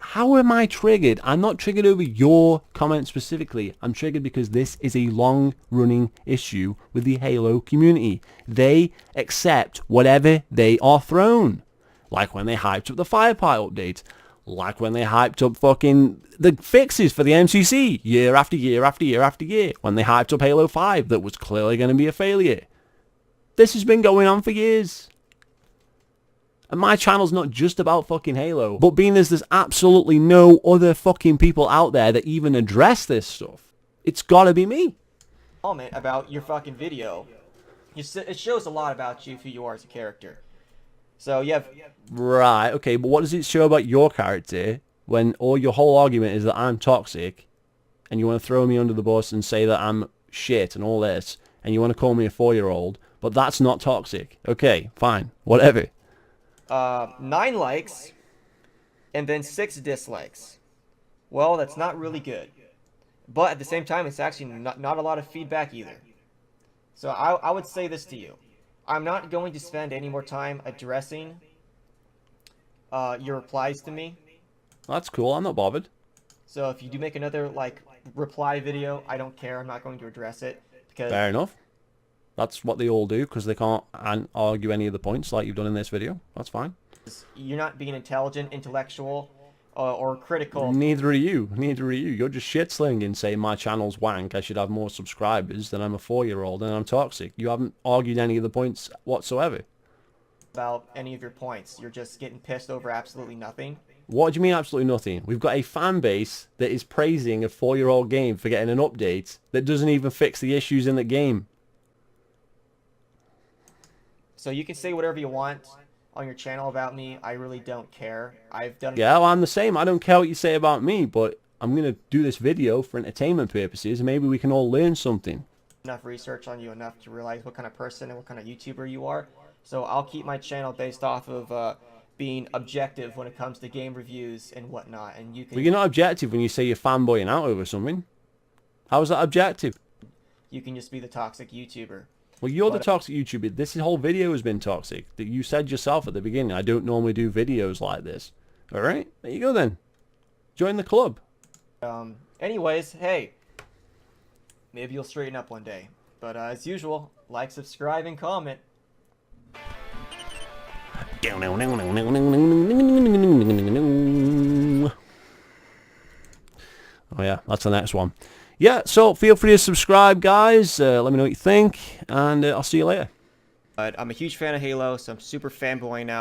How am I triggered? I'm not triggered over your comment specifically. I'm triggered because this is a long-running issue with the Halo community. They accept whatever they are thrown. Like when they hyped up the Firepile update. Like when they hyped up fucking the fixes for the MCC year after year after year after year. When they hyped up Halo 5 that was clearly going to be a failure. This has been going on for years. And my channel's not just about fucking Halo, but being as there's absolutely no other fucking people out there that even address this stuff, it's gotta be me. Comment about your fucking video. It shows a lot about you, who you are as a character. So you have... Right, okay, but what does it show about your character when all your whole argument is that I'm toxic and you want to throw me under the bus and say that I'm shit and all this, and you want to call me a 4-year-old, but that's not toxic. Okay, fine, whatever. 9 likes, and then 6 dislikes. Well, that's not really good. But at the same time, it's actually not a lot of feedback either. So I would say this to you. I'm not going to spend any more time addressing your replies to me. That's cool, I'm not bothered. So if you do make another, like, reply video, I don't care. I'm not going to address it. Because Fair enough. That's what they all do, because they can't argue any of the points like you've done in this video. That's fine. you're not being intelligent, intellectual, or critical. Neither are you. Neither are you. You're just shit-slinging, saying my channel's wank, I should have more subscribers, than I'm a 4-year-old, and I'm toxic. You haven't argued any of the points whatsoever. About any of your points. You're just getting pissed over absolutely nothing. What do you mean absolutely nothing? We've got a fan base that is praising a 4-year-old game for getting an update that doesn't even fix the issues in the game. So you can say whatever you want on your channel about me. I really don't care. I've done... Yeah, well, I'm the same. I don't care what you say about me, but I'm going to do this video for entertainment purposes, and maybe we can all learn something. enough research on you enough to realize what kind of person and what kind of YouTuber you are. So I'll keep my channel based off of being objective when it comes to game reviews and whatnot. And you can... But you're not objective when you say you're fanboying out over something. How is that objective? You can just be the toxic YouTuber. Well, you're the toxic YouTuber. This whole video has been toxic. That you said yourself at the beginning. I don't normally do videos like this. All right, there you go then. Join the club. Anyways, hey, maybe you'll straighten up one day. But as usual, like, subscribe, and comment. Oh yeah, that's the next one. Yeah, so feel free to subscribe, guys. Let me know what you think, and I'll see you later. But I'm a huge fan of Halo, so I'm super fanboy now.